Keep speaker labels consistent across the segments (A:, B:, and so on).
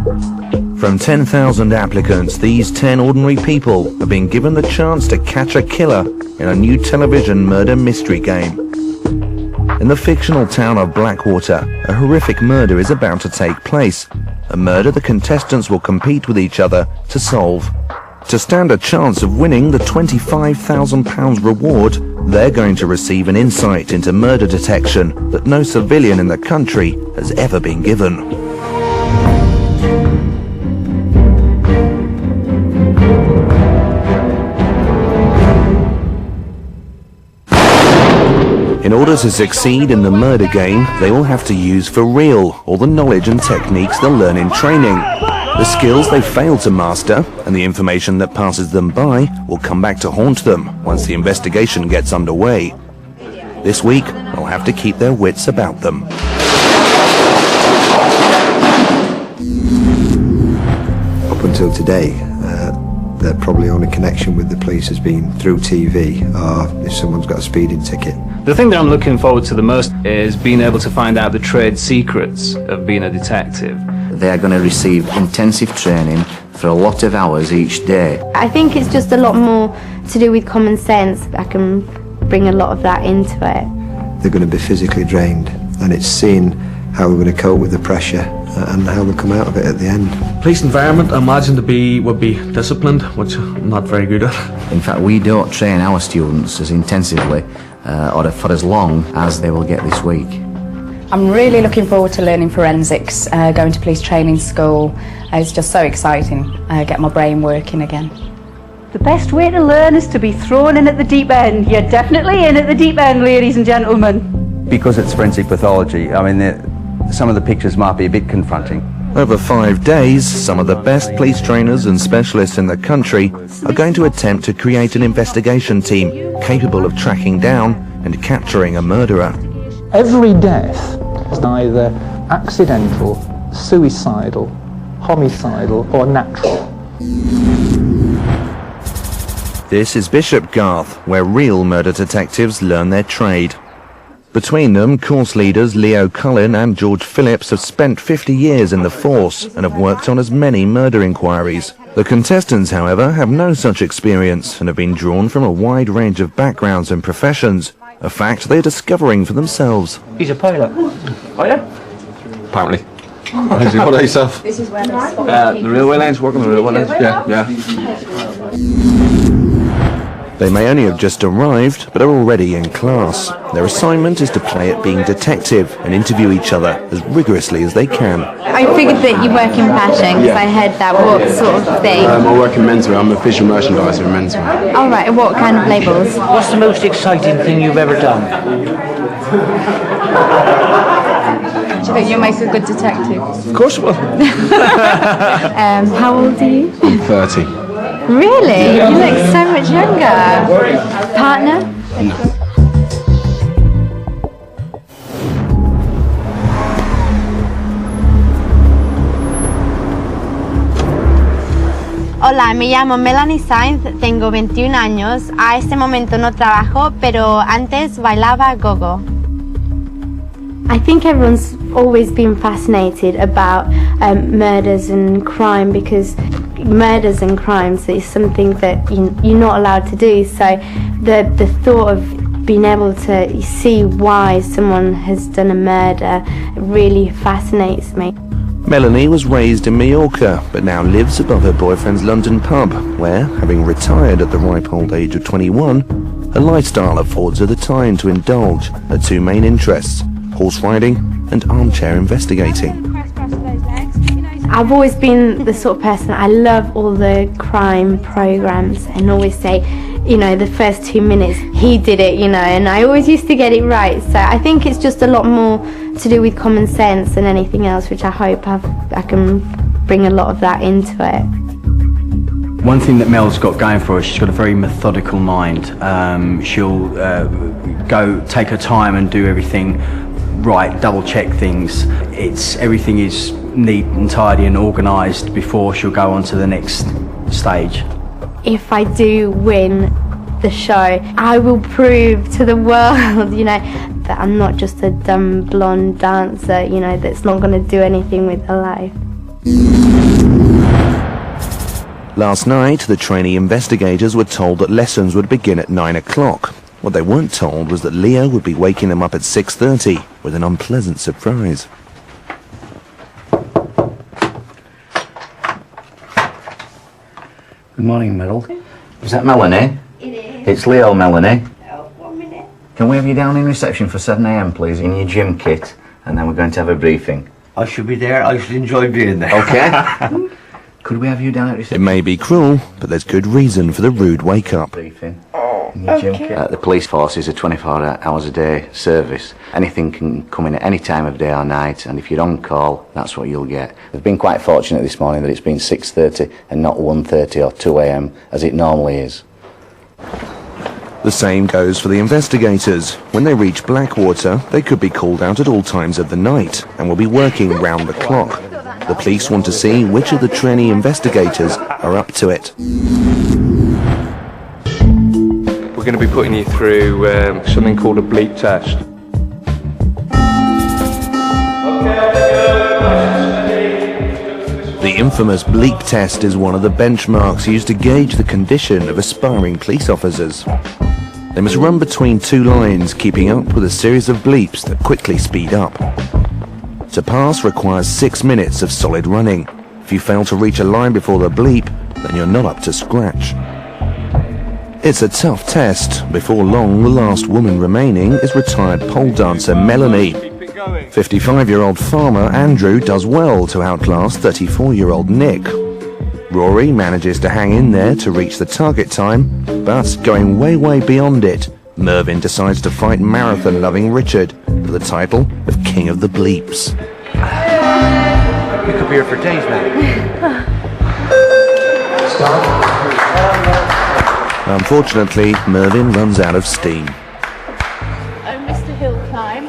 A: From 10,000 applicants, these 10 ordinary people have been given the chance to catch a killer in a new television murder mystery game. In the fictional town of Blackwater, a horrific murder is about to take place, a murder the contestants will compete with each other to solve. To stand a chance of winning the £25,000 reward, they're going to receive an insight into murder detection that no civilian in the country has ever been given. In order to succeed in the murder game, they all have to use for real all the knowledge and techniques they'll learn in training. The skills they fail to master and the information that passes them by will come back to haunt them once the investigation gets underway. This week, they'll have to keep their wits about them.
B: Up until today, their probably only connection with the police has been through TV or if someone's got a speeding ticket.
C: The thing that I'm looking forward to the most is being able to find out the trade secrets of being a detective.
D: They are going to receive intensive training for a lot of hours each day.
E: I think it's just a lot more to do with common sense. I can bring a lot of that into it.
B: They're going to be physically drained, and it's seeing how we're going to cope with the pressure and how we come out of it at the end.
F: Police environment, I imagine, would be disciplined, which I'm not very good at.
D: In fact, we don't train our students as intensively or for as long as they will get this week.
G: I'm really looking forward to learning forensics, going to police training school. It's just so exciting, get my brain working again.
H: The best way to learn is to be thrown in at the deep end. You're definitely in at the deep end, ladies and gentlemen.
I: Because it's forensic pathology, I mean, some of the pictures might be a bit confronting.
A: Over 5 days, some of the best police trainers and specialists in the country are going to attempt to create an investigation team capable of tracking down and capturing a murderer.
J: Every death is either accidental, suicidal, homicidal or natural.
A: This is Bishop Garth, where real murder detectives learn their trade. Between them, course leaders Leo Cullen and George Phillips have spent 50 years in the force and have worked on as many murder inquiries. The contestants, however, have no such experience and have been drawn from a wide range of backgrounds and professions, a fact they're discovering for themselves.
K: He's a pilot. Oh yeah?
L: Apparently. What about yourself?
K: This is where the railway lines, working on the railway lines.
L: Yeah.
A: They may only have just arrived, but are already in class. Their assignment is to play at being detective and interview each other as rigorously as they can.
E: I figured that you work in fashion, because I heard that. What sort of thing?
L: I work in menswear. I'm a visual merchandiser in menswear.
E: All right, what kind of labels?
K: What's the most exciting thing you've ever done?
E: Do you think you'll make a good detective?
L: Of course I will.
E: How old are you?
L: I'm 30.
E: Really? You look so much younger. Partner?
L: No.
E: Hola, me llamo Melanie Sainz, tengo 21 años. A este momento no trabajo, pero antes bailaba gogo. I think everyone's always been fascinated about murders and crime, because murders and crimes is something that you're not allowed to do. So the thought of being able to see why someone has done a murder really fascinates me.
A: Melanie was raised in Mallorca, but now lives above her boyfriend's London pub, where, having retired at the ripe old age of 21, her lifestyle affords her the time to indulge her two main interests: horse riding and armchair investigating.
E: I've always been the sort of person, I love all the crime programs and always say, the first 2 minutes, he did it, and I always used to get it right. So I think it's just a lot more to do with common sense than anything else, which I hope I can bring a lot of that into it.
I: One thing that Mel's got going for her, she's got a very methodical mind. She'll go take her time and do everything right, double check things. Everything is neat and tidy and organised before she'll go on to the next stage.
E: If I do win the show, I will prove to the world, that I'm not just a dumb blonde dancer, that's not going to do anything with her life.
A: Last night, the trainee investigators were told that lessons would begin at 9 o'clock. What they weren't told was that Leo would be waking them up at 6:30 with an unpleasant surprise.
D: Good morning, Meryl. Is that Melanie?
E: It is.
D: It's Leo, Melanie.
E: Oh, 1 minute.
D: Can we have you down in reception for 7 a.m, please, in your gym kit? And then we're going to have a briefing.
K: I should be there. I should enjoy being there.
D: Okay? Could we have you down at
A: It
D: reception?
A: may be cruel, but there's good reason for the rude wake-up.
D: Briefing. In your gym kit. The police force is a 24 hours a day service. Anything can come in at any time of day or night, and if you're on call, that's what you'll get. We've been quite fortunate this morning that it's been 6:30 and not 1:30 or 2 a.m, as it normally is.
A: The same goes for the investigators. When they reach Blackwater, they could be called out at all times of the night and will be working round the clock. The police want to see which of the trainee investigators are up to it.
M: We're going to be putting you through something called a bleep test.
A: The infamous bleep test is one of the benchmarks used to gauge the condition of aspiring police officers. They must run between two lines, keeping up with a series of bleeps that quickly speed up. To pass requires 6 minutes of solid running. If you fail to reach a line before the bleep, then you're not up to scratch. It's a tough test. Before long, the last woman remaining is retired pole dancer Melanie. 55-year-old farmer Andrew does well to outclass 34-year-old Nick. Rory manages to hang in there to reach the target time, but going way beyond it, Mervyn decides to fight marathon-loving Richard for the title of King of the Bleeps.
K: You could be here for days, man.
A: Unfortunately, Mervyn runs out of steam.
E: Oh, Mr. Hill Climb.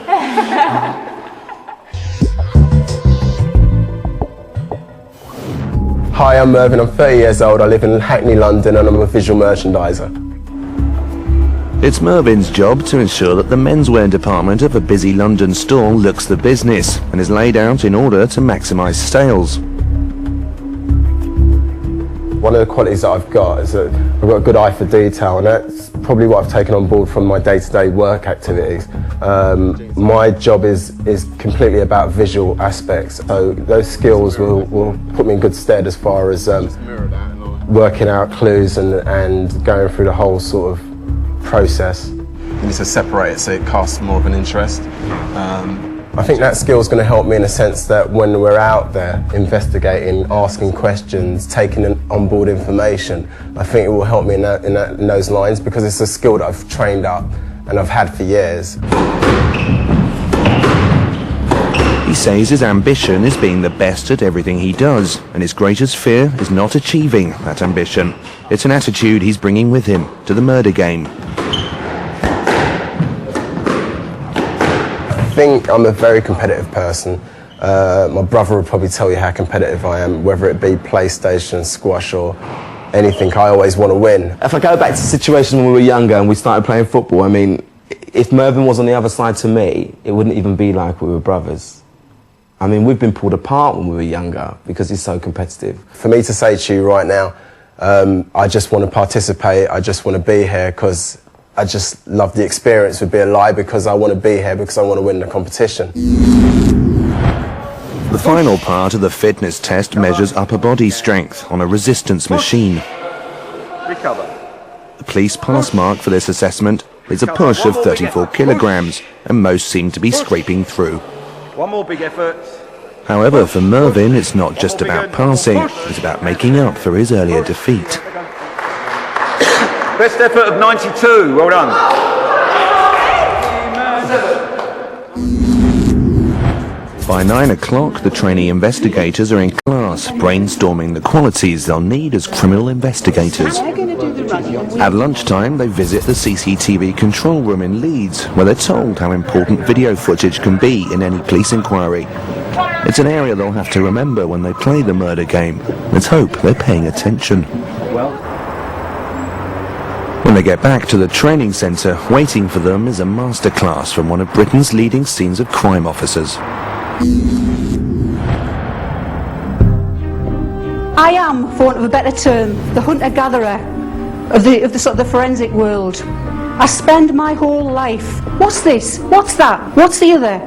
N: Hi, I'm Mervyn, I'm 30 years old, I live in Hackney, London, and I'm a visual merchandiser.
A: It's Mervyn's job to ensure that the menswear department of a busy London store looks the business and is laid out in order to maximise sales.
N: One of the qualities that I've got is that I've got a good eye for detail, and that's probably what I've taken on board from my day-to-day work activities. My job is completely about visual aspects, so those skills will put me in good stead as far as working out clues and going through the whole sort of process.
L: You need to separate it so it casts more of an interest.
N: I think that skill is going to help me in a sense that when we're out there investigating, asking questions, taking on board information, I think it will help me in those lines, because it's a skill that I've trained up and I've had for years.
A: He says his ambition is being the best at everything he does, and his greatest fear is not achieving that ambition. It's an attitude he's bringing with him to the murder game.
N: I think I'm a very competitive person. My brother would probably tell you how competitive I am, whether it be PlayStation, squash or anything. I always want to win.
O: If I go back to situations when we were younger and we started playing football, I mean, if Mervyn was on the other side to me, it wouldn't even be like we were brothers. I mean, we've been pulled apart when we were younger because he's so competitive.
N: For me to say to you right now, I just want to participate, I just want to be here because I just love the experience of being alive, because I want to be here, because I want to win the competition.
A: The final part of the fitness test measures upper body strength on a resistance machine.
M: Recover.
A: The police pass mark for this assessment is a push of 34 kilograms, and most seem to be scraping through.
M: One more big effort.
A: However, for Mervyn, it's not just about passing, it's about making up for his earlier defeat.
M: Best effort of 92. Well done.
A: By 9 o'clock, the trainee investigators are in class, brainstorming the qualities they'll need as criminal investigators. At lunchtime, they visit the CCTV control room in Leeds, where they're told how important video footage can be in any police inquiry. It's an area they'll have to remember when they play the murder game. Let's hope they're paying attention. When they get back to the training centre, waiting for them is a masterclass from one of Britain's leading scenes of crime officers.
H: I am, for want of a better term, the hunter-gatherer of the sort of the forensic world. I spend my whole life, what's this, what's that, what's the other?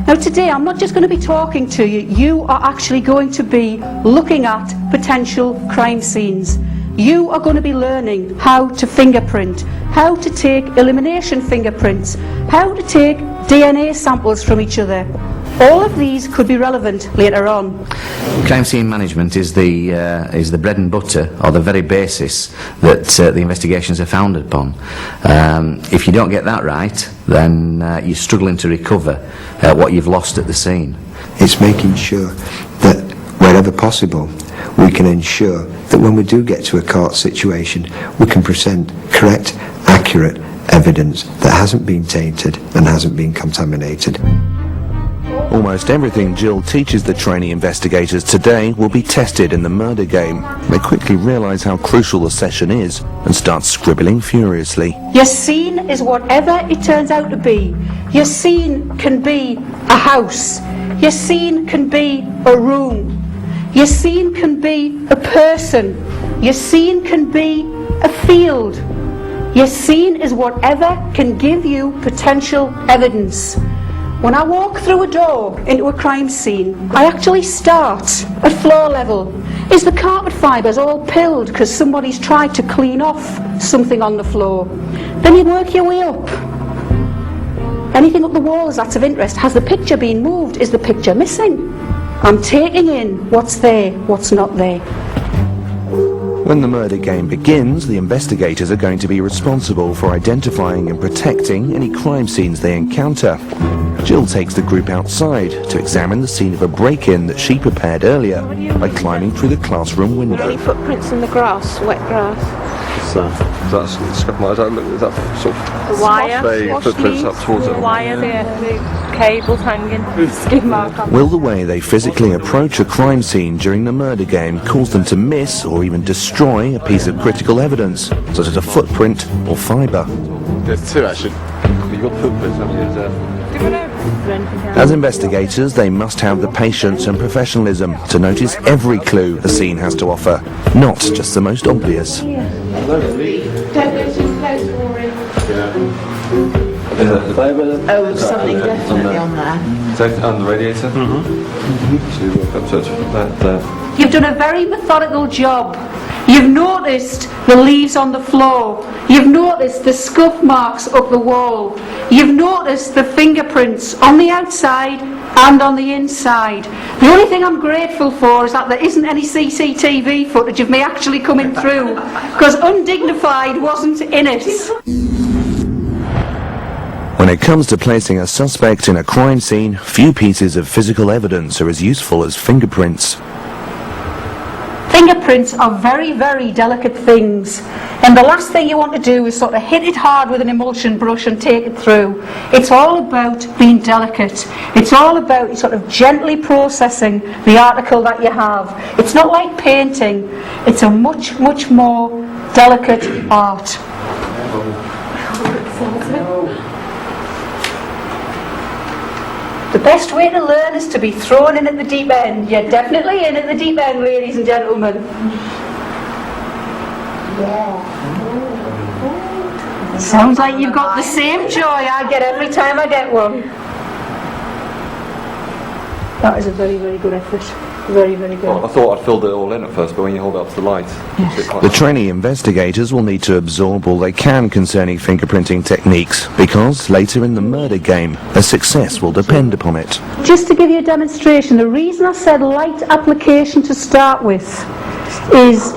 H: Now today I'm not just going to be talking to you, you are actually going to be looking at potential crime scenes. You are going to be learning how to fingerprint, how to take elimination fingerprints, how to take DNA samples from each other. All of these could be relevant later on.
D: Crime scene management is the bread and butter, or the very basis that the investigations are founded upon. If you don't get that right, then you're struggling to recover what you've lost at the scene.
B: It's making sure that wherever possible we can ensure that when we do get to a court situation we can present correct, accurate evidence that hasn't been tainted and hasn't been contaminated.
A: Almost everything Jill teaches the trainee investigators today will be tested in the murder game. They quickly realise how crucial the session is and start scribbling furiously.
H: Your scene is whatever it turns out to be. Your scene can be a house. Your scene can be a room. Your scene can be a person. Your scene can be a field. Your scene is whatever can give you potential evidence. When I walk through a door into a crime scene, I actually start at floor level. Is the carpet fibres all pilled because somebody's tried to clean off something on the floor? Then you work your way up. Anything up the walls that's of interest. Has the picture been moved? Is the picture missing? I'm taking in what's there, what's not there.
A: When the murder game begins, the investigators are going to be responsible for identifying and protecting any crime scenes they encounter. Jill takes the group outside to examine the scene of a break-in that she prepared earlier by climbing through the classroom window.
P: Any footprints in the grass, wet grass?
M: That's scuff marks. Is that sort of
P: The wire,
M: footprints up towards it?
P: The wire, the cables hanging, skin mark on.
A: Will the way they physically approach a crime scene during the murder game cause them to miss or even destroy a piece of critical evidence, such as a footprint or fibre?
M: There's two actually. You've got footprints, haven't you?
A: As investigators, they must have the patience and professionalism to notice every clue the scene has to offer, not just the most obvious.
P: Don't go too close, Rory. Oh, something definitely on there.
M: Is that on the radiator? So you walk up to that.
H: You've done a very methodical job. You've noticed the leaves on the floor. You've noticed the scuff marks up the wall. You've noticed the fingerprints on the outside and on the inside. The only thing I'm grateful for is that there isn't any CCTV footage of me actually coming through, because Undignified wasn't in it.
A: When it comes to placing a suspect in a crime scene, few pieces of physical evidence are as useful as fingerprints.
H: Fingerprints are very, very delicate things, and the last thing you want to do is sort of hit it hard with an emulsion brush and take it through. It's all about being delicate. It's all about sort of gently processing the article that you have. It's not like painting. It's a much, much more delicate art. The best way to learn is to be thrown in at the deep end. You're definitely in at the deep end, ladies and gentlemen. Sounds like you've got the same joy I get every time I get one. That is a very, very good effort. Very, very good.
M: Well, I thought I'd filled it all in at first, but when you hold it up to the light...
A: The trainee investigators will need to absorb all they can concerning fingerprinting techniques, because later in the murder game, their success will depend upon it.
H: Just to give you a demonstration, the reason I said light application to start with is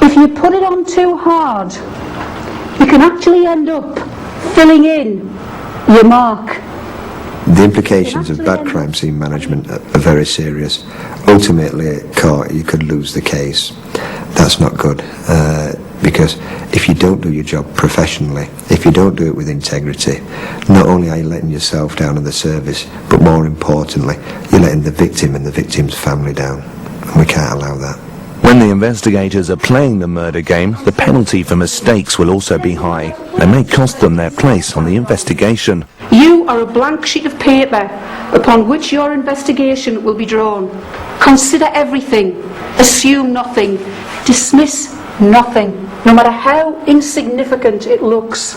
H: if you put it on too hard, you can actually end up filling in your mark.
B: The implications of bad crime scene management are very serious. Ultimately, at court, you could lose the case. That's not good, because if you don't do your job professionally, if you don't do it with integrity, not only are you letting yourself down in the service, but more importantly, you're letting the victim and the victim's family down. And we can't allow that.
A: When the investigators are playing the murder game, the penalty for mistakes will also be high. They may cost them their place on the investigation.
H: You You are a blank sheet of paper upon which your investigation will be drawn. Consider everything, assume nothing, dismiss nothing, no matter how insignificant it looks.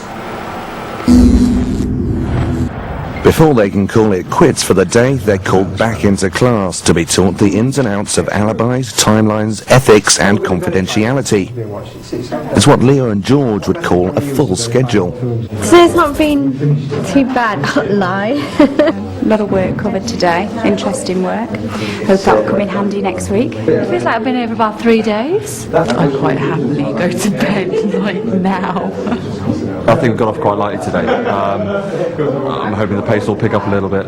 A: Before they can call it quits for the day, they're called back into class to be taught the ins and outs of alibis, timelines, ethics and confidentiality. It's what Leo and George would call a full schedule.
E: Today's not been too bad, I can't lie.
G: A lot of work covered today, interesting work. Hope that will come in handy next week.
P: It feels like I've been over about 3 days.
Q: I quite happily go to bed like now.
R: I think we got off quite lightly today. I'm hoping the pace will pick up a little bit.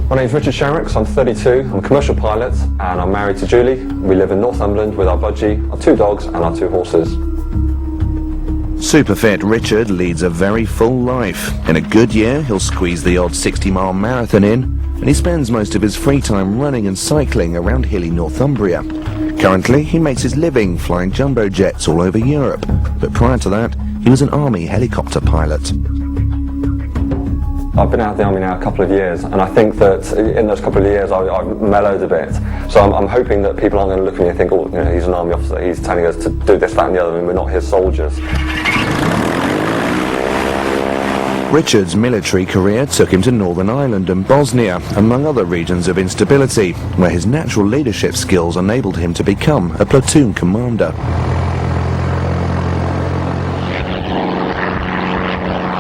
S: My name's Richard Sharrocks, I'm 32, I'm a commercial pilot and I'm married to Julie. We live in Northumberland with our budgie, our 2 dogs and our 2 horses.
A: Superfit Richard leads a very full life. In a good year, he'll squeeze the odd 60-mile marathon in, and he spends most of his free time running and cycling around hilly Northumbria. Currently, he makes his living flying jumbo jets all over Europe, but prior to that, he was an army helicopter pilot.
S: I've been out of the army now a couple of years, and I think that in those couple of years I've mellowed a bit. So I'm hoping that people aren't going to look at me and think, oh, you know, he's an army officer, he's telling us to do this, that and the other, and we're not his soldiers.
A: Richard's military career took him to Northern Ireland and Bosnia, among other regions of instability, where his natural leadership skills enabled him to become a platoon commander.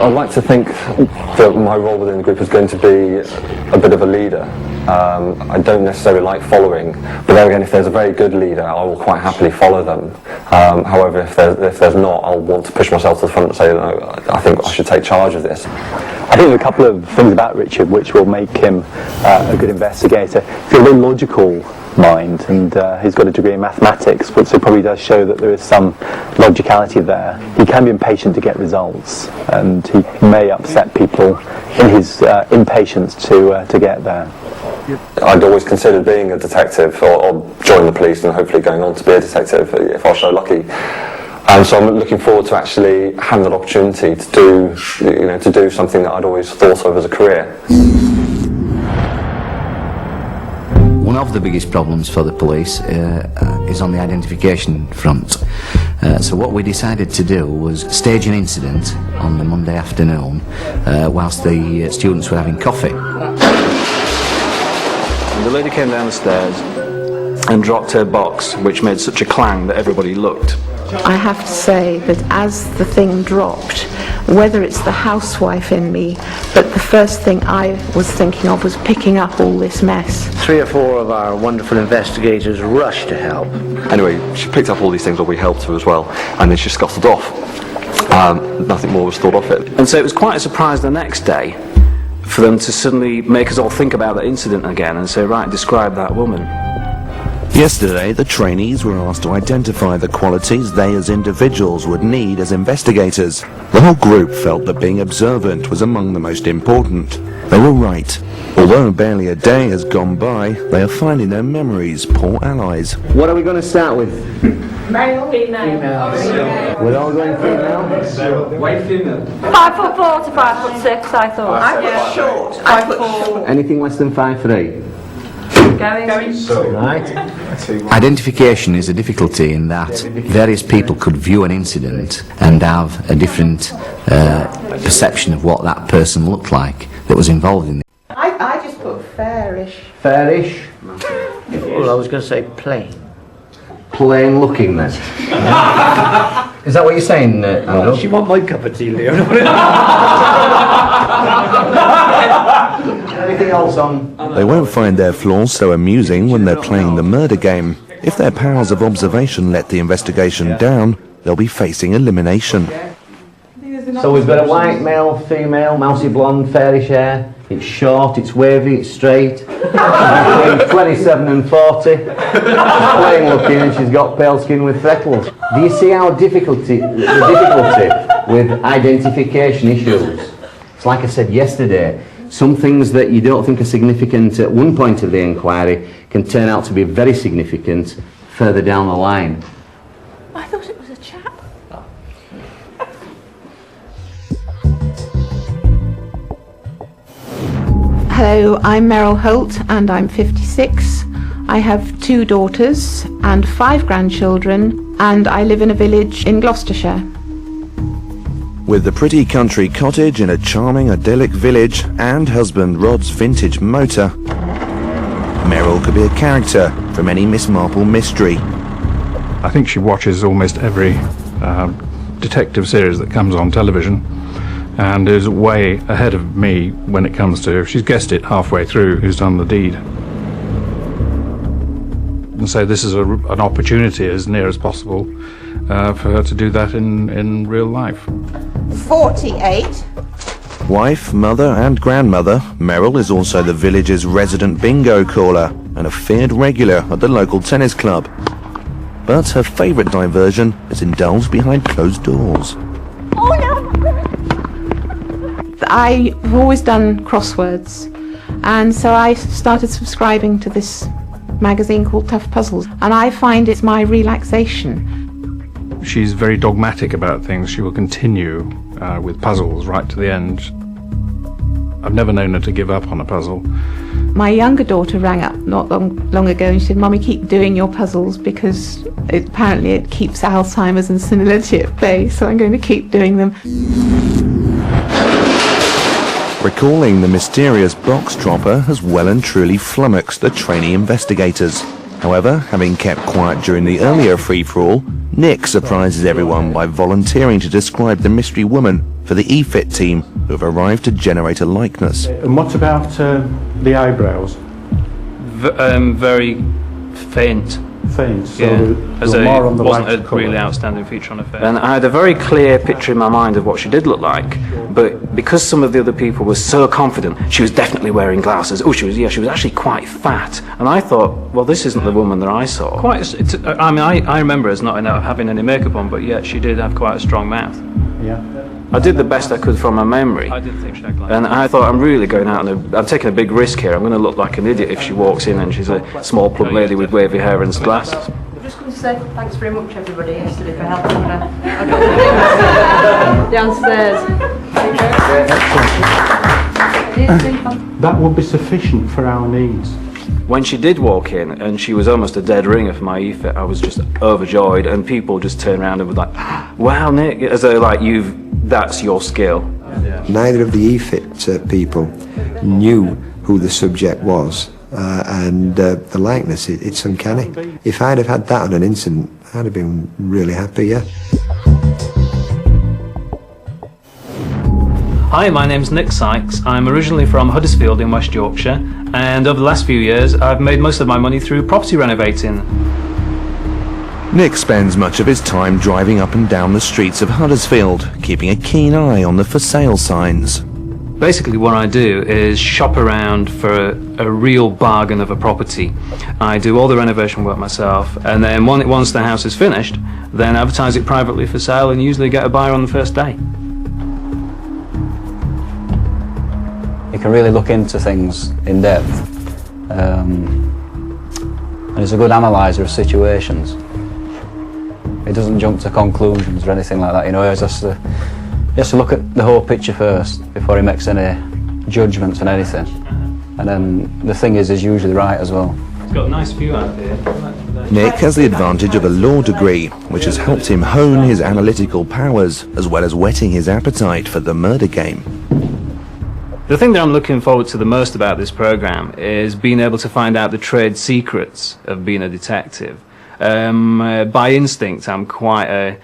S: I'd like to think that my role within the group is going to be a bit of a leader. I don't necessarily like following, but then again, if there's a very good leader, I will quite happily follow them. However, if there's not, I'll want to push myself to the front and say, no, I think I should take charge of this.
T: I think there are a couple of things about Richard which will make him a good investigator. He's got a very logical mind, and he's got a degree in mathematics, but so it probably does show that there is some logicality there. He can be impatient to get results, and he may upset people in his impatience to get there.
S: I'd always considered being a detective or joining the police and hopefully going on to be a detective if I was so lucky. And so I'm looking forward to actually having that opportunity to do something that I'd always thought of as a career.
D: One of the biggest problems for the police is on the identification front. So what we decided to do was stage an incident on the Monday afternoon whilst the students were having coffee.
C: The lady came down the stairs and dropped her box, which made such a clang that everybody looked.
U: I have to say that as the thing dropped, whether it's the housewife in me, but the first thing I was thinking of was picking up all this mess.
K: 3 or 4 of our wonderful investigators rushed to help.
R: Anyway, she picked up all these things, or we helped her as well, and then she scuttled off. Nothing more was thought of it.
C: And so it was quite a surprise the next day for them to suddenly make us all think about that incident again and say, right, describe that woman.
A: Yesterday, the trainees were asked to identify the qualities they as individuals would need as investigators. The whole group felt that being observant was among the most important. They were right. Although barely a day has gone by, they are finding their memories poor allies.
K: What are we going to start with?
P: Male, female.
K: We're all going female?
C: White female.
P: 5'4" to 5'6", I thought.
Q: I'm short. 5'4".
K: Anything less than 5'3".
P: Going.
K: Right.
D: Identification is a difficulty in that various people could view an incident and have a different perception of what that person looked like that was involved in it.
Q: I just put fairish.
K: Fairish.
Q: Well, I was going to say plain.
K: Plain looking then. Is that what you're saying, Aldo?
Q: She want my cup of tea, Leo.
K: Anything else on?
A: They won't find their flaws so amusing when they're playing the murder game. If their powers of observation let the investigation down, they'll be facing elimination.
K: So we've got a white male, female, mousy blonde, fairish hair. It's short, it's wavy, it's straight. Between 27 and 40. She's plain looking and she's got pale skin with freckles. Do you see how the difficulty with identification issues? It's like I said yesterday, some things that you don't think are significant at one point of the inquiry can turn out to be very significant further down the line.
Q: I thought it was a chap.
U: Hello, I'm Meryl Holt and I'm 56. I have 2 daughters and 5 grandchildren, and I live in a village in Gloucestershire.
A: With the pretty country cottage in a charming idyllic village and husband Rod's vintage motor, Meryl could be a character from any Miss Marple mystery.
F: I think she watches almost every detective series that comes on television and is way ahead of me when it comes to, she's guessed it halfway through, who's done the deed. And so this is an opportunity as near as possible for her to do that in real life.
U: 48.
A: Wife, mother and grandmother, Meryl is also the village's resident bingo caller and a feared regular at the local tennis club. But her favourite diversion is indulged behind closed doors.
U: Oh no! I've always done crosswords, and so I started subscribing to this magazine called Tough Puzzles, and I find it's my relaxation.
F: She's very dogmatic about things. She will continue with puzzles right to the end. I've never known her to give up on a puzzle.
U: My younger daughter rang up not long ago and she said, "Mommy, keep doing your puzzles because apparently it keeps Alzheimer's and senility at bay, so I'm going to keep doing them."
A: Recalling the mysterious box dropper has well and truly flummoxed the trainee investigators. However, having kept quiet during the earlier free-for-all, Nick surprises everyone by volunteering to describe the mystery woman for the EFIT team who have arrived to generate a likeness.
F: And what about the eyebrows?
C: Very faint.
F: Faint, so
C: yeah.
F: as more on the
C: wasn't
F: right
C: a
F: colour.
C: really outstanding feature on her face. And I had a very clear picture in my mind of what she did look like, but because some of the other people were so confident, she was definitely wearing glasses. Oh, she was actually quite fat. And I thought, well, this isn't the woman that I saw. I remember as not having any makeup on, but yet she did have quite a strong mouth.
F: Yeah.
C: I did the best I could from my memory. I didn't think she had glasses. And I thought, I'm really going out and I'm taking a big risk here. I'm going to look like an idiot if she walks in and she's a small plump lady with wavy hair and glasses.
V: I'm just going to say thanks very much everybody yesterday for helping I downstairs.
F: That would be sufficient for our needs.
C: When she did walk in and she was almost a dead ringer for my EFIT, I was just overjoyed, and people just turned around and were like, "Wow, Nick," as though like that's your skill.
B: Neither of the EFIT people knew who the subject was, and the likeness, it's uncanny. If I'd have had that on an incident, I'd have been really happy, yeah.
C: Hi, my name's Nick Sykes. I'm originally from Huddersfield in West Yorkshire, and over the last few years I've made most of my money through property renovating.
A: Nick spends much of his time driving up and down the streets of Huddersfield, keeping a keen eye on the for sale signs.
C: Basically what I do is shop around for a real bargain of a property. I do all the renovation work myself, and then once the house is finished, then advertise it privately for sale and usually get a buyer on the first day.
W: He can really look into things in depth, and he's a good analyser of situations. He doesn't jump to conclusions or anything like that, you know. He has to look at the whole picture first before he makes any judgments on anything. And then the thing is, he's usually right as well.
C: It's got a nice view out here.
A: Nick has the advantage of a law degree, which has helped him hone his analytical powers, as well as whetting his appetite for the murder game.
C: The thing that I'm looking forward to the most about this program is being able to find out the trade secrets of being a detective. By instinct, I'm quite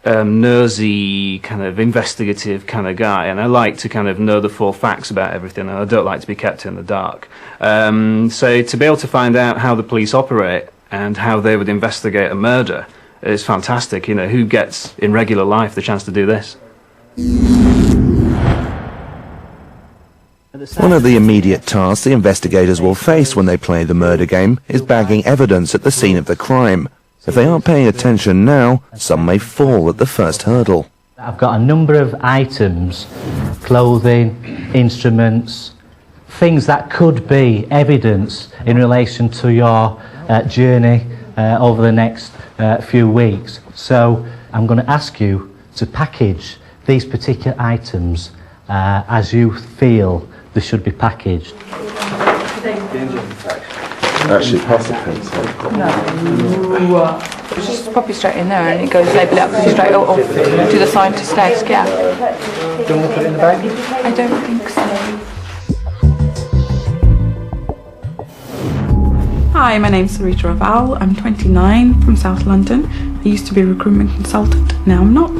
C: a nosy, kind of investigative kind of guy, and I like to kind of know the full facts about everything, and I don't like to be kept in the dark. So to be able to find out how the police operate and how they would investigate a murder is fantastic. You know, who gets in regular life the chance to do this?
A: One of the immediate tasks the investigators will face when they play the murder game is bagging evidence at the scene of the crime. If they aren't paying attention now, some may fall at the first hurdle.
X: I've got a number of items, clothing, instruments, things that could be evidence in relation to your journey over the next few weeks. So I'm going to ask you to package these particular items as you feel they should be packaged.
N: Actually, pass the pencil.
V: Just pop it straight in there and it goes label it up straight off to the scientist desk, yeah.
K: Do you want to put it in the bag?
V: I don't think so.
I: Hi, my name's Sarita Raval. I'm 29 from South London. I used to be a recruitment consultant, now I'm not.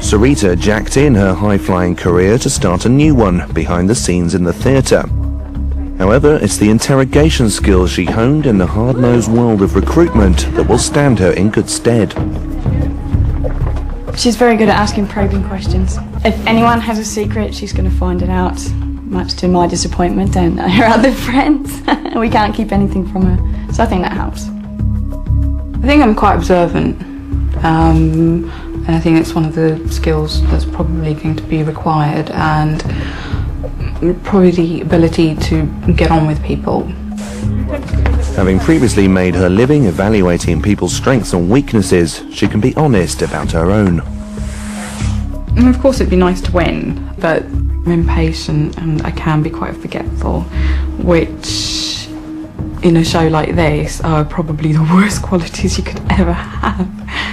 A: Sarita jacked in her high-flying career to start a new one behind the scenes in the theatre. However, it's the interrogation skills she honed in the hard-nosed world of recruitment that will stand her in good stead.
J: She's very good at asking probing questions. If anyone has a secret, she's going to find it out. Much to my disappointment and her other friends. We can't keep anything from her. So I think that helps.
I: I think I'm quite observant. And I think it's one of the skills that's probably going to be required, and probably the ability to get on with people.
A: Having previously made her living evaluating people's strengths and weaknesses, she can be honest about her own.
I: And of course it'd be nice to win, but I'm impatient and I can be quite forgetful, which in a show like this are probably the worst qualities you could ever have,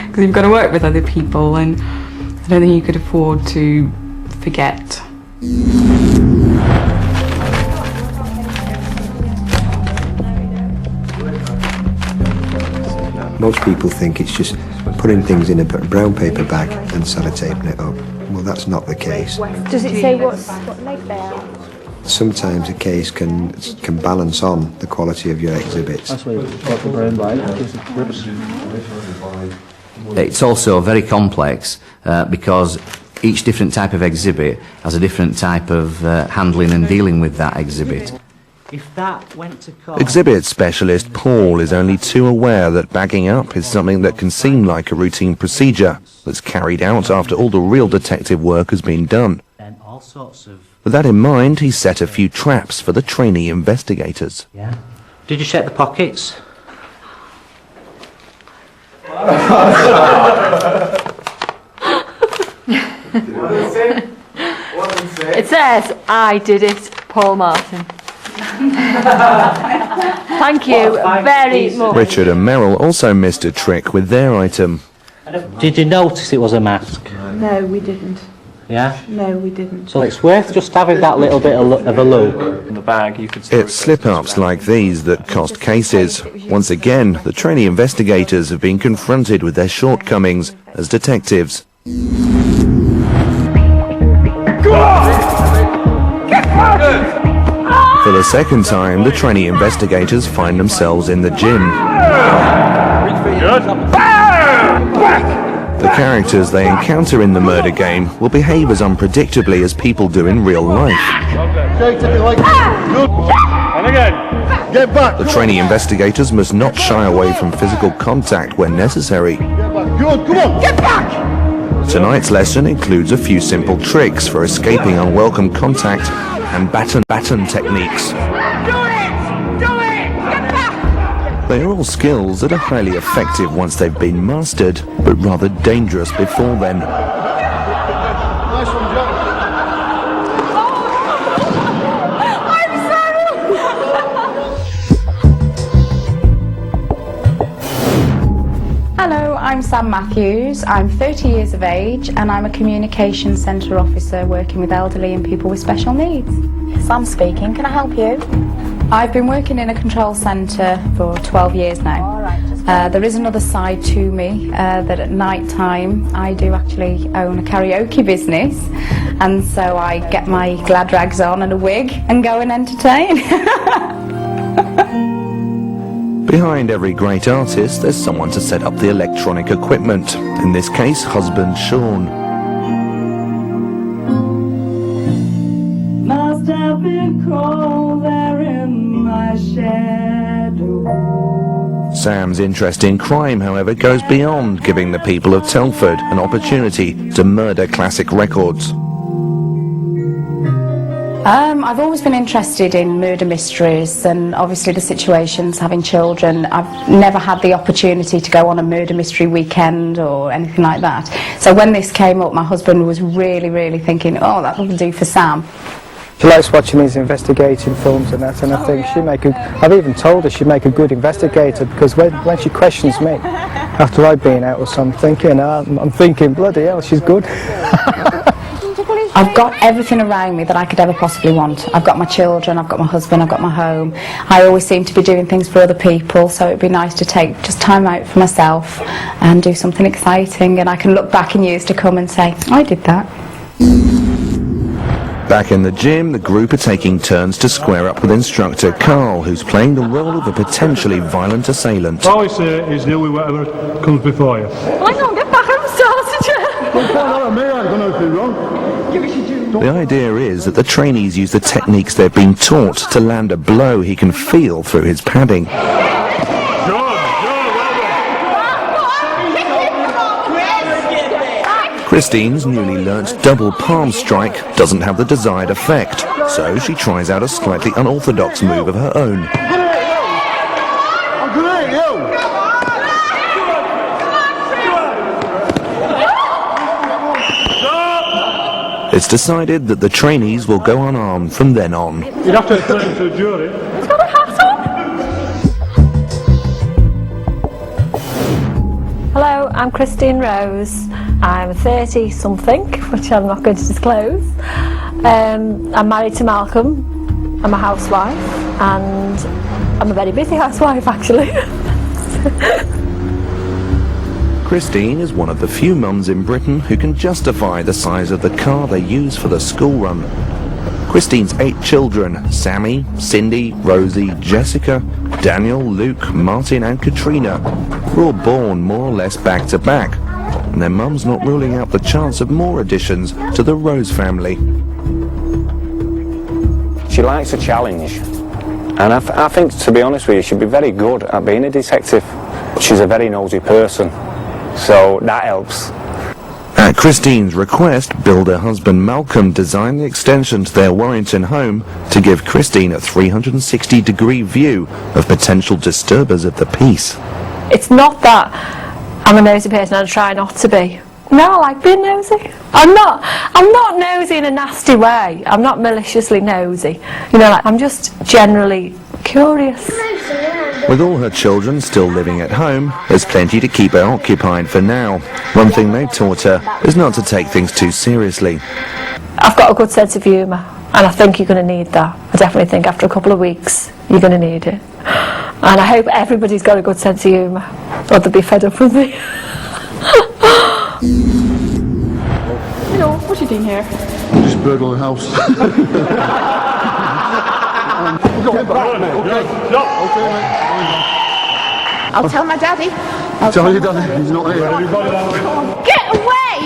I: because you've got to work with other people and I don't think you could afford to forget.
B: Most people think it's just putting things in a brown paper bag and sellotaping it up. Well, that's not the case.
E: Does it say what leg they are?
B: Sometimes a case can balance on the quality of your exhibits.
K: It's also very complex because each different type of exhibit has a different type of handling and dealing with that exhibit.
X: If that went to court...
A: Exhibit specialist Paul is only too aware that bagging up is something that can seem like a routine procedure that's carried out after all the real detective work has been done.
X: And all sorts of...
A: With that in mind, he set a few traps for the trainee investigators.
X: Yeah. Did you check the pockets?
P: It says, I did it, Paul Martin. Thank you very much.
A: Richard and Meryl also missed a trick with their item.
X: Did you notice it was a mask?
U: No, we didn't.
X: Yeah?
U: No, we didn't.
X: So it's worth just having that little bit of a look.
C: In the bag, you could...
A: It's slip-ups like these that cost cases. Once again, the trainee investigators have been confronted with their shortcomings as detectives.
L: Go on! Get back!
A: For the second time, the trainee investigators find themselves in the gym. The characters they encounter in the murder game will behave as unpredictably as people do in real life. The trainee investigators must not shy away from physical contact when necessary. Tonight's lesson includes a few simple tricks for escaping unwelcome contact and baton techniques. They are all skills that are highly effective once they've been mastered, but rather dangerous before then.
G: Hello, I'm Sam Matthews. I'm 30 years of age and I'm a communications centre officer working with elderly and people with special needs.
E: Sam speaking, can I help you?
G: I've been working in a control centre for 12 years now. There is another side to me, that at night time I do actually own a karaoke business, and so I get my glad rags on and a wig and go and entertain.
A: Behind every great artist, there's someone to set up the electronic equipment. In this case, husband Sean.
L: Must have been cold there in my shadow.
A: Sam's interest in crime, however, goes beyond giving the people of Telford an opportunity to murder classic records.
G: I've always been interested in murder mysteries and obviously the situations, having children. I've never had the opportunity to go on a murder mystery weekend or anything like that. So when this came up, my husband was really thinking, oh, that will do for Sam.
H: She likes watching these investigating films and that, and I think I've even told her she'd make a good investigator, because when she questions me after I've been out or something, I'm thinking, bloody hell, she's good.
G: I've got everything around me that I could ever possibly want. I've got my children, I've got my husband, I've got my home. I always seem to be doing things for other people, so it'd be nice to take just time out for myself and do something exciting, and I can look back in years to come and say, I did that.
A: Back in the gym, the group are taking turns to square up with instructor Carl, who's playing the role of a potentially violent assailant.
M: All I say is deal with whatever comes before you.
V: I don't get back on started.
M: Don't find out of me, I ain't got nothing wrong.
A: The idea is that the trainees use the techniques they've been taught to land a blow he can feel through his padding. Christine's newly learnt double palm strike doesn't have the desired effect, so she tries out a slightly unorthodox move of her own. It's decided that the trainees will go unarmed from then on.
M: You'd have to explain to a jury.
V: Hello, I'm Christine Rose. I'm 30-something, which I'm not going to disclose. I'm married to Malcolm. I'm a housewife, and I'm a very busy housewife, actually.
A: Christine is one of the few mums in Britain who can justify the size of the car they use for the school run. Christine's 8 children, Sammy, Cindy, Rosie, Jessica, Daniel, Luke, Martin and Katrina, were all born more or less back to back, and their mum's not ruling out the chance of more additions to the Rose family.
O: She likes a challenge, and I think, to be honest with you, she'd be very good at being a detective. She's a very nosy person, so that helps.
A: At Christine's request, builder husband Malcolm designed the extension to their Warrington home to give Christine a 360-degree view of potential disturbers of the peace.
V: It's not that I'm a nosy person and I try not to be. No, I like being nosy. I'm not nosy in a nasty way. I'm not maliciously nosy. You know, like, I'm just generally curious.
A: With all her children still living at home, there's plenty to keep her occupied for now. One thing they've taught her is not to take things too seriously.
V: I've got a good sense of humour, and I think you're going to need that. I definitely think after a couple of weeks, you're going to need it. And I hope everybody's got a good sense of humour, or they'll be fed up with me.
J: Hello, what are you doing here?
M: I'm just burgling the house.
U: I'll tell my daddy.
M: Tell your daddy, he's not here.
E: Get away!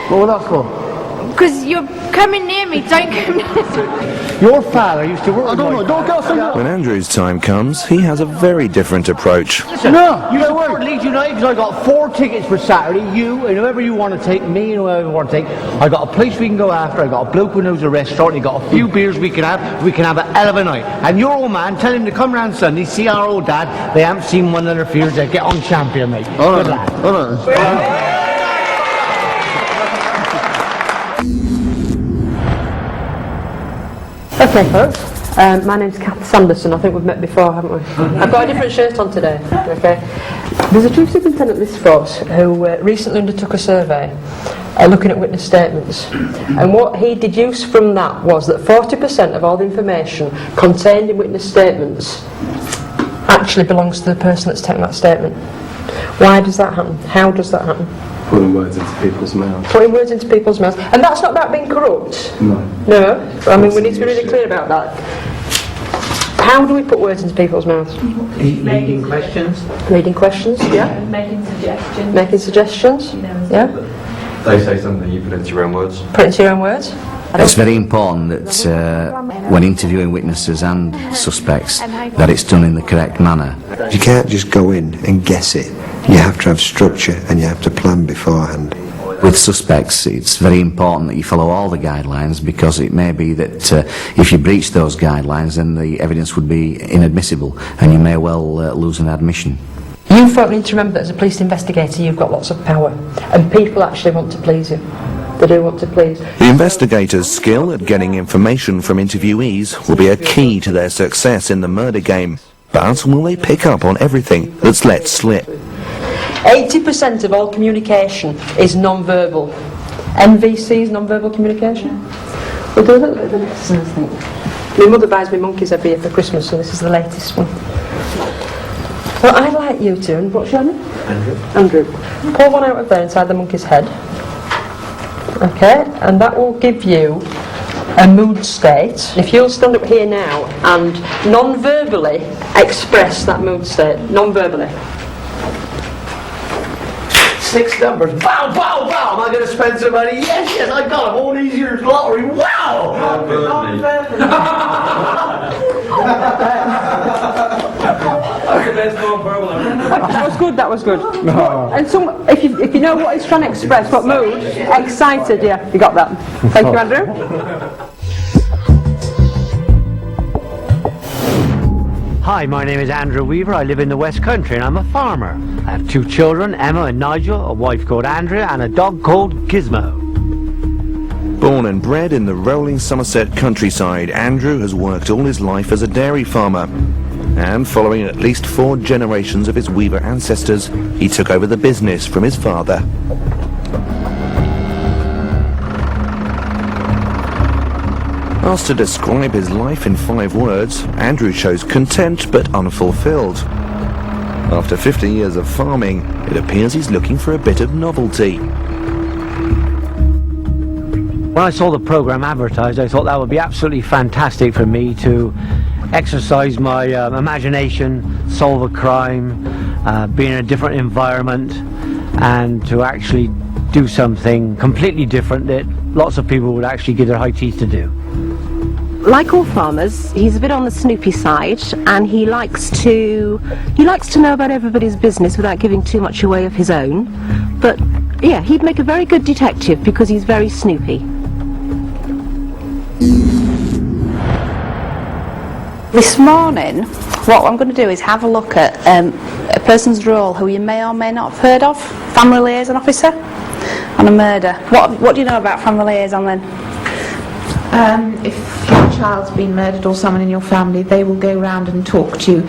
T: What was that for?
E: Because you're coming near me, don't come near me.
T: Your father used to work with
M: don't go
A: When Andrew's time comes, he has a very different approach.
T: Listen, no, you support Leeds United because I got 4 tickets for Saturday. You and whoever you want to take, me and whoever you want to take. I got a place we can go after. I got a bloke who knows a restaurant. I got a few beers we can have. We can have a hell of a night. And your old man, tell him to come round Sunday, see our old dad. They haven't seen one of their fears. They get on champion, mate.
M: All
T: Good
M: right,
T: lad.
M: all right.
Y: Okay folks, my name's Kath Sanderson. I think we've met before, haven't we? I've got a different shirt on today, okay? There's a Chief Superintendent of this force who recently undertook a survey looking at witness statements, and what he deduced from that was that 40% of all the information contained in witness statements actually belongs to the person that's taken that statement. Why does that happen? How does that happen?
N: Putting words into people's mouths.
Y: Putting words into people's mouths. And that's not about being corrupt.
N: No.
Y: No. I mean, we need to be really clear about that. How do we put words into people's mouths?
T: Leading questions.
Y: Reading questions, yeah.
V: Making suggestions.
Y: Making suggestions, yeah.
N: They say something, you put it into your own words.
Y: Put it into your own words.
D: It's very important that when interviewing witnesses and suspects that it's done in the correct manner.
B: You can't just go in and guess it. You have to have structure and you have to plan beforehand.
D: With suspects, it's very important that you follow all the guidelines, because it may be that if you breach those guidelines, then the evidence would be inadmissible and you may well lose an admission.
Y: You folk need to remember that as a police investigator you've got lots of power, and people actually want to please you. They do want to please.
A: The investigators' skill at getting information from interviewees will be a key to their success in the murder game. But will they pick up on everything that's let slip?
Y: 80% of all communication is non-verbal. NVC is non-verbal communication. We'll do a little bit of an exercise, I think. My mother buys me monkeys every year for Christmas, so this is the latest one. Well, I'd like you to, and what's your name? Andrew. Pull one out of there inside the monkey's head. Okay, and that will give you a mood state. If you'll stand up here now and non-verbally express that mood state, non-verbally.
T: 6 numbers. Wow, wow, wow. Am I going to spend some money? Yes, yes, I got them. All these years lottery. Wow.
Y: That was good, that was good. And some, if you know what he's trying to express, what mood? Excited, yeah, you got that. Thank you, Andrew.
F: Hi, my name is Andrew Weaver. I live in the West Country and I'm a farmer. I have 2 children, Emma and Nigel, a wife called Andrea and a dog called Gizmo.
A: Born and bred in the rolling Somerset countryside, Andrew has worked all his life as a dairy farmer. And following at least 4 generations of his Weaver ancestors, he took over the business from his father. Asked to describe his life in 5 words, Andrew shows content but unfulfilled. After 50 years of farming, it appears he's looking for a bit of novelty.
F: When I saw the program advertised, I thought that would be absolutely fantastic for me to exercise my imagination, solve a crime, be in a different environment, and to actually do something completely different that lots of people would actually give their high teeth to do.
U: Like all farmers, he's a bit on the snoopy side, and he likes to know about everybody's business without giving too much away of his own. But yeah, he'd make a very good detective because he's very snoopy.
G: This morning, what I'm going to do is have a look at a person's role who you may or may not have heard of, family liaison officer, on a murder. What do you know about family liaison then?
U: If your child's been murdered or someone in your family, they will go round and talk to you.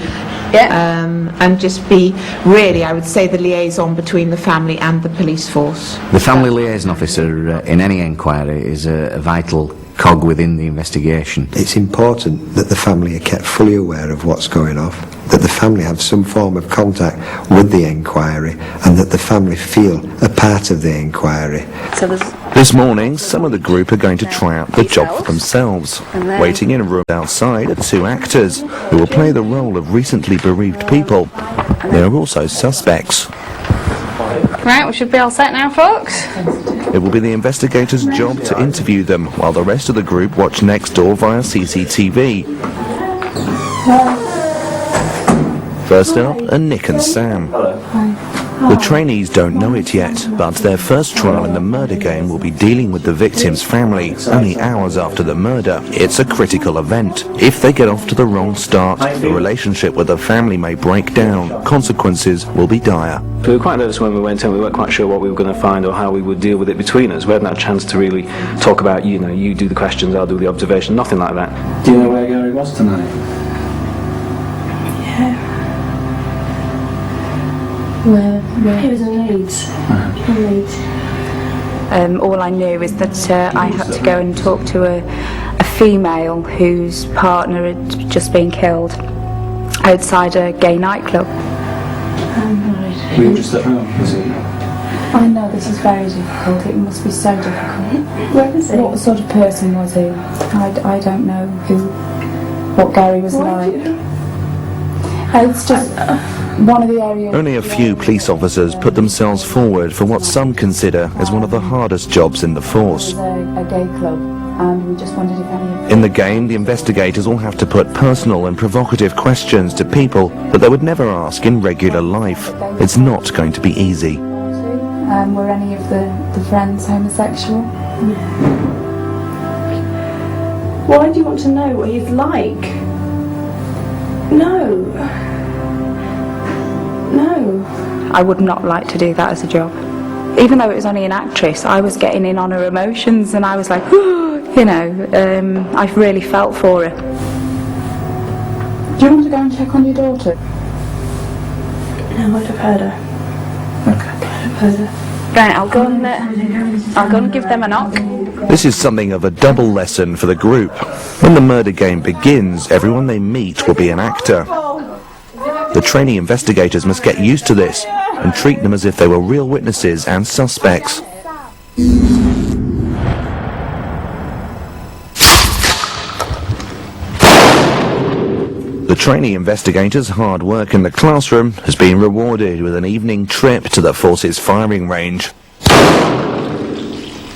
G: Yeah.
U: And just be, really, I would say, the liaison between the family and the police force.
D: The family liaison officer in any inquiry is a vital cog within the investigation.
B: It's important that the family are kept fully aware of what's going on, that the family have some form of contact with the inquiry, and that the family feel a part of the inquiry.
G: So
A: This morning, some of the group are going to try out the job for themselves. Waiting in a room outside are 2 actors who will play the role of recently bereaved people. They are also suspects.
G: Right, we should be all set now, folks.
A: It will be the investigators' job to interview them, while the rest of the group watch next door via CCTV. First up are Nick and Sam. The trainees don't know it yet, but their first trial in the murder game will be dealing with the victim's family only hours after the murder. It's a critical event. If they get off to the wrong start, the relationship with the family may break down. Consequences will be dire.
C: We were quite nervous when we went in. We weren't quite sure what we were going to find or how we would deal with it between us. We hadn't had a chance to really talk about, you do the questions, I'll do the observation, nothing like that.
Q: Do you know where Gary was tonight?
J: Where? He was in Leeds.
G: All I knew is that I had to go and talk to a female whose partner had just been killed outside a gay nightclub.
Q: Were you just at home? Was he?
J: I know this is very difficult. It must be so difficult.
G: Where was he?
J: What sort of person was he? I don't know what Gary was like. It's just one of the areas.
A: Only a few police officers put themselves forward for what some consider as one of the hardest jobs in the force.
J: It was a gay club, and we just wondered if any.
A: In the game, the investigators will have to put personal and provocative questions to people that they would never ask in regular life. It's not going to be easy.
J: Were any of the friends homosexual?
R: Why do you want to know what he's like? No.
G: I would not like to do that as a job. even though it was only an actress, I was getting in on her emotions, and I was like, you know, I really felt for her.
J: Do you want to go and check on your daughter? No, I'd have heard her. Okay. I'd have heard her.
G: Right, I'll go and give them a knock.
A: This is something of a double lesson for the group. When the murder game begins, everyone they meet will be an actor. The trainee investigators must get used to this and treat them as if they were real witnesses and suspects. The trainee investigators' hard work in the classroom has been rewarded with an evening trip to the force's firing range.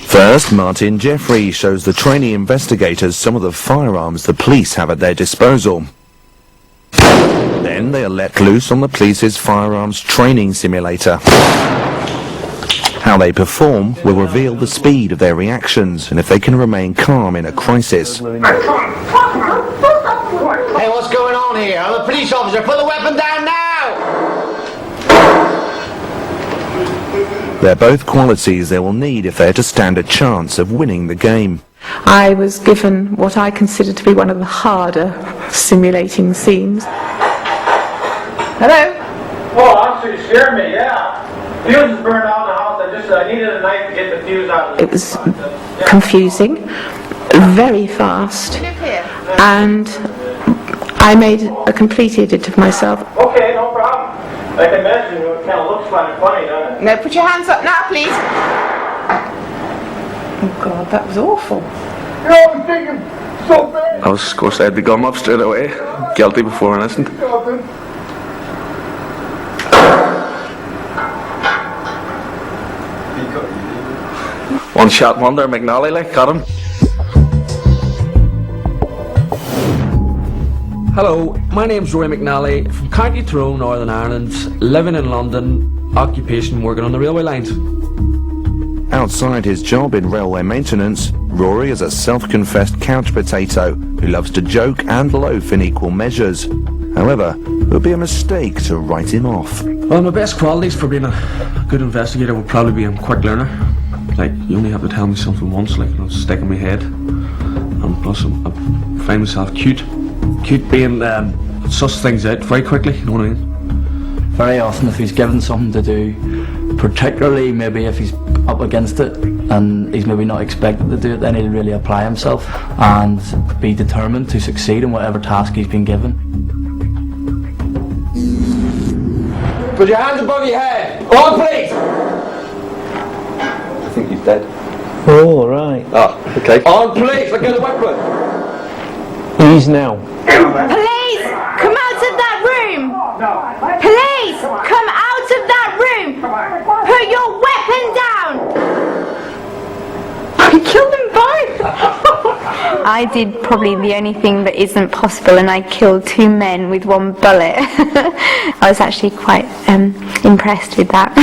A: First, Martin Jeffrey shows the trainee investigators some of the firearms the police have at their disposal. Then they are let loose on the police's firearms training simulator. How they perform will reveal the speed of their reactions and if they can remain calm in a crisis.
T: Hey, what's going on here? I'm a police officer. Put the weapon down now!
A: They're both qualities they will need if they're to stand a chance of winning the game.
I: I was given what I consider to be one of the harder simulating scenes. Hello?
K: Oh, officer, you scared me, yeah. Fuse is burned out of the house. I needed a knife to get the fuse out.
I: It was confusing, very fast, and I made a complete idiot of myself.
K: Okay, no problem. I can imagine it kind of looks kind of funny, doesn't it?
I: No, put your hands up now, please. Oh God, that was awful.
K: You know, I'm thinking so bad.
P: I was, of course, I had to gum up straight away. Guilty before innocent. One shot wonder, McNally, like, got him.
S: Hello, my name's Rory McNally from County Tyrone, Northern Ireland, living in London, occupation working on the railway lines.
A: Outside his job in railway maintenance, Rory is a self-confessed couch potato who loves to joke and loaf in equal measures. However, it would be a mistake to write him off.
S: Well, my best qualities for being a good investigator would probably be I'm a quick learner. Like, you only have to tell me something once, like, it'll stick in my head. And plus, I find myself cute. Cute being, suss things out very quickly, you know what I mean?
W: Very often if he's given something to do, particularly maybe if he's up against it and he's maybe not expected to do it, then he'll really apply himself and be determined to succeed in whatever task he's been given.
S: Put your hands above your head! On, please!
P: I think he's dead.
H: Oh, right.
P: Oh, okay.
S: On, please! Look at the weapon!
H: Ease now.
E: Police, come out of that room! Police, come out of that room! Put your weapon down!
I: I killed them both!
E: I did probably the only thing that isn't possible, and I killed 2 men with 1 bullet. I was actually quite impressed with that.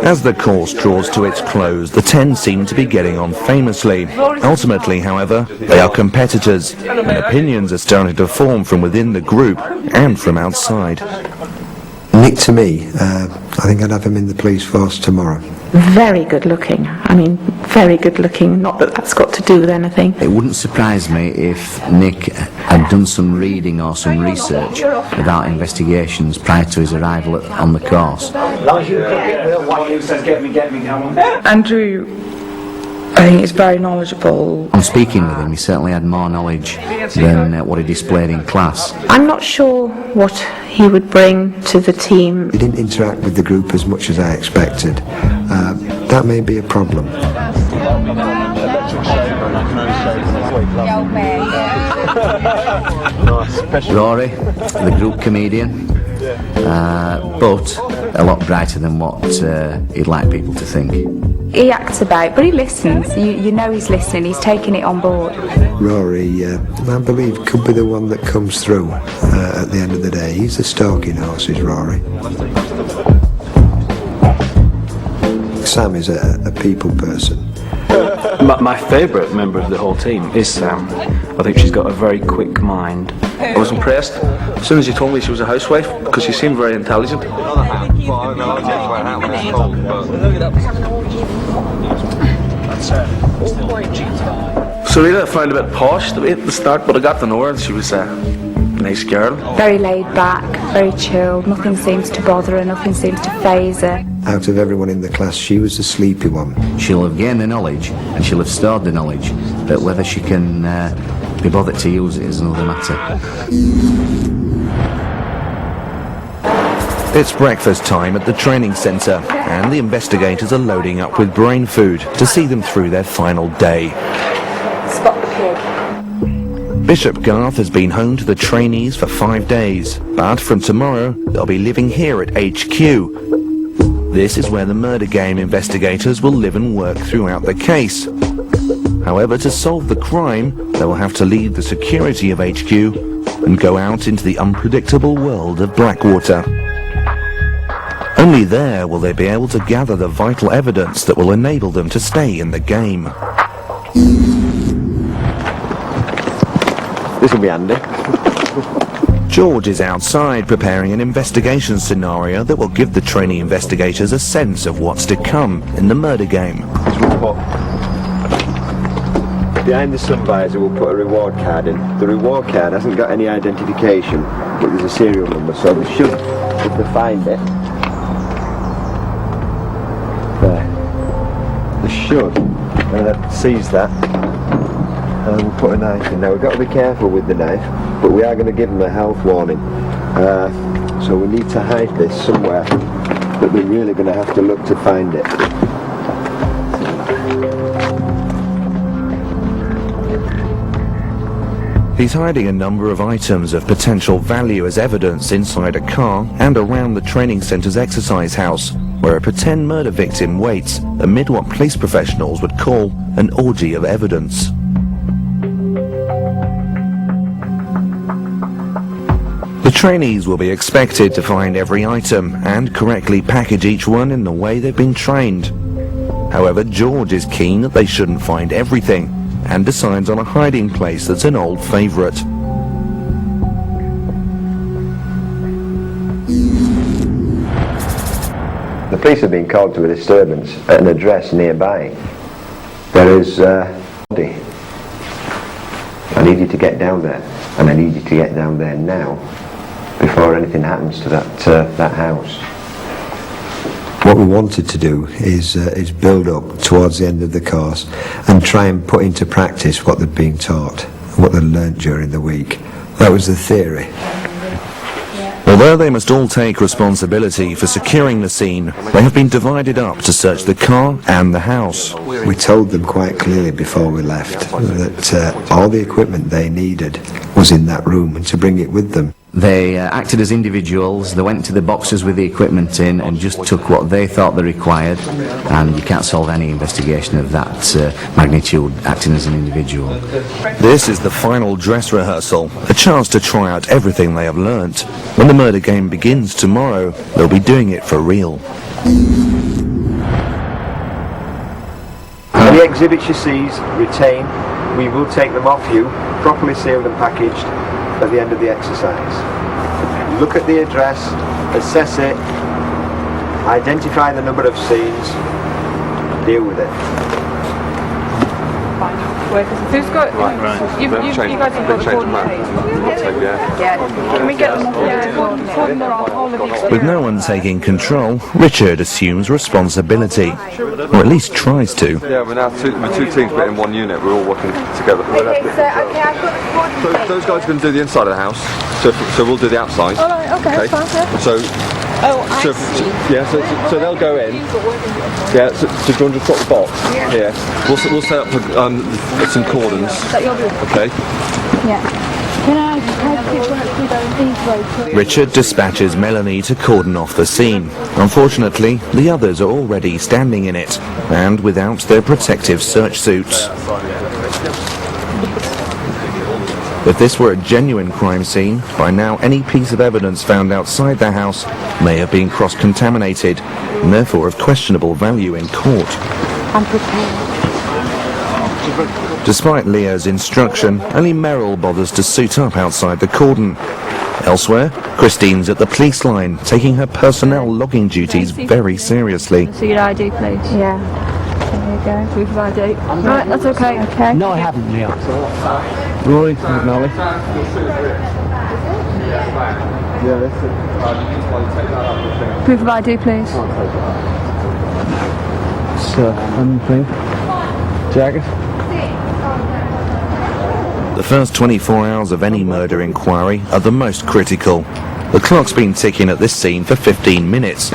A: As the course draws to its close, the 10 seem to be getting on famously. Ultimately, however, they are competitors, and opinions are starting to form from within the group and from outside.
B: Nick, to me, I think I'd have him in the police force tomorrow.
I: Very good looking. I mean, very good looking. Not that that's got to do with anything.
D: It wouldn't surprise me if Nick had done some reading or some research about investigations prior to his arrival on the course.
I: Andrew, I think, is very knowledgeable.
D: On speaking with him, he certainly had more knowledge than what he displayed in class.
I: I'm not sure what he would bring to the team.
B: He didn't interact with the group as much as I expected. That may be a problem.
D: Rory, the group comedian, but a lot brighter than what he'd like people to think.
G: He acts about, but he listens. You know he's listening, he's taking it on board.
B: Rory, I believe, could be the one that comes through at the end of the day. He's the stalking horse, is Rory. Sam is a people person.
Q: My favourite member of the whole team is Sam. I think she's got a very quick mind.
P: I was impressed as soon as you told me she was a housewife because she seemed very intelligent. Sarita I found a bit posh at the start, but I got to know her and she was a nice girl.
G: Very laid back, very chilled, nothing seems to bother her, nothing seems to faze her.
B: Out of everyone in the class, she was the sleepy one.
D: She'll have gained the knowledge and she'll have stored the knowledge, but whether she can be bothered to use it is another matter.
A: It's breakfast time at the training centre, and the investigators are loading up with brain food to see them through their final day.
R: Spot the pig.
A: Bishop Garth has been home to the trainees for 5 days, but from tomorrow they'll be living here at HQ. This is where the murder game investigators will live and work throughout the case. However, to solve the crime, they will have to leave the security of HQ and go out into the unpredictable world of Blackwater. Only there will they be able to gather the vital evidence that will enable them to stay in the game.
B: This will be handy.
A: George is outside preparing an investigation scenario that will give the trainee investigators a sense of what's to come in the murder game.
B: Behind the sun visor we'll put a reward card in. The reward card hasn't got any identification, but there's a serial number, so they should, if they find it, there. They should, and that sees that, and we'll put a knife in. Now we've got to be careful with the knife, but we are going to give them a health warning. So we need to hide this somewhere, but we're really going to have to look to find it.
A: He's hiding a number of items of potential value as evidence inside a car and around the training centre's exercise house, where a pretend murder victim waits amid what police professionals would call an orgy of evidence. The trainees will be expected to find every item and correctly package each one in the way they've been trained. However, George is keen that they shouldn't find everything, and decides on a hiding place that's an old favourite.
B: The police have been called to a disturbance at an address nearby. There is a body. I need you to get down there, and I need you to get down there now, before anything happens to that house. What we wanted to do is build up towards the end of the course and try and put into practice what they'd been taught, what they'd learnt during the week. That was the theory.
A: Although they must all take responsibility for securing the scene, they have been divided up to search the car and the house.
B: We told them quite clearly before we left that all the equipment they needed was in that room and to bring it with them.
D: They acted as individuals. They went to the boxes with the equipment in and just took what they thought they required, and you can't solve any investigation of that magnitude acting as an individual.
A: This is the final dress rehearsal, a chance to try out everything they have learnt. When the murder game begins tomorrow, they'll be doing it for real.
B: The exhibits you seize, retain, we will take them off you, properly sealed and packaged, at the end of the exercise. Look at the address, assess it, identify the number of scenes, deal with it.
L: Who's got? Right. You guys have got the coordinates. Can we get them?
A: With no one taking control, Richard assumes responsibility, or at least tries to.
M: Yeah, we're now two teams, but in one unit. We're all working together.
L: Okay, so I've got the coordinates.
M: So those guys are going to do the inside of the house. So we'll do the outside.
L: All right. Okay. That's fine.
M: So. So they'll go in. Yeah, so do you want to put the box?
L: Yeah.
M: Here. We'll set up some cordons. Okay.
L: Yeah.
A: Richard dispatches Melanie to cordon off the scene. Unfortunately, the others are already standing in it, and without their protective search suits. If this were a genuine crime scene, by now any piece of evidence found outside the house may have been cross-contaminated, and therefore of questionable value in court.
L: I'm prepared.
A: Despite Leo's instruction, only Meryl bothers to suit up outside the cordon. Elsewhere, Christine's at the police line, taking her personnel logging duties very seriously.
L: So your ID, please. Yeah. There you go. Proof of ID. Right, that's okay. Okay.
T: No, I haven't, Leo. Rory, McNally.
L: Proof of ID, please.
T: So, clean. Jacket.
A: The first 24 hours of any murder inquiry are the most critical. The clock's been ticking at this scene for 15 minutes.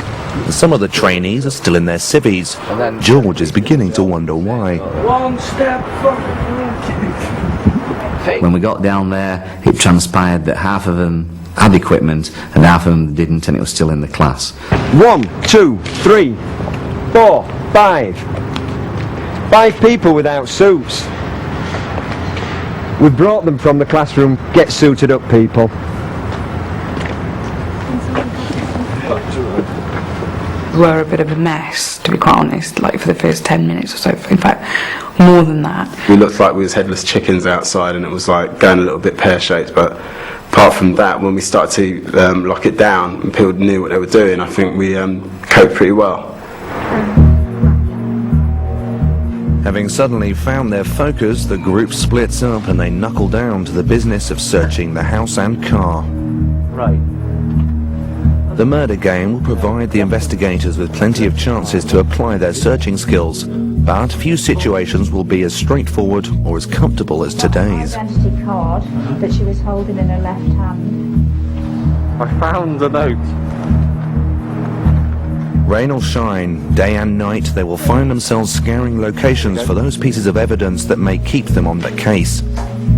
A: Some of the trainees are still in their civvies. George is beginning to wonder why.
P: One step
D: When we got down there, it transpired that half of them had equipment and half of them didn't, and it was still in the class.
B: 1, 2, 3, 4, 5. 5 people without suits. We brought them from the classroom. Get suited up, people.
G: Were a bit of a mess, to be quite honest, like for the first 10 minutes or so. In fact, more than that.
N: We looked like we was headless chickens outside, and it was like going a little bit pear-shaped, but apart from that, when we started to lock it down and people knew what they were doing, I think we coped pretty well.
A: Having suddenly found their focus, the group splits up and they knuckle down to the business of searching the house and car.
T: Right.
A: The murder game will provide the investigators with plenty of chances to apply their searching skills, but few situations will be as straightforward or as comfortable as today's.
O: Identity card that she was holding in her left hand.
M: I found a note.
A: Rain or shine, day and night, they will find themselves scouring locations for those pieces of evidence that may keep them on the case.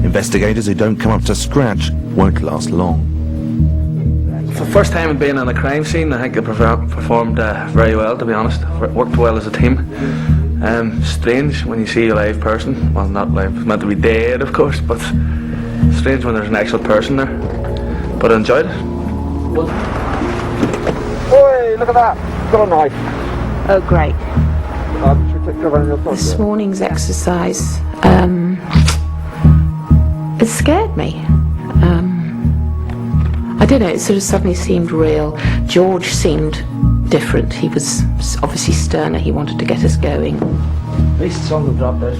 A: Investigators who don't come up to scratch won't last long.
S: For the first time being on a crime scene, I think they performed very well, to be honest. Worked well as a team. Strange when you see a live person. Well, not live, it's meant to be dead, of course, but strange when there's an actual person there. But I enjoyed it.
M: Oi, look at that! Got a knife.
I: Oh, great. This morning's exercise, it scared me. I don't know, it sort of suddenly seemed real. George seemed different. He was obviously sterner. He wanted to get us going.
T: At least it's on the drop there.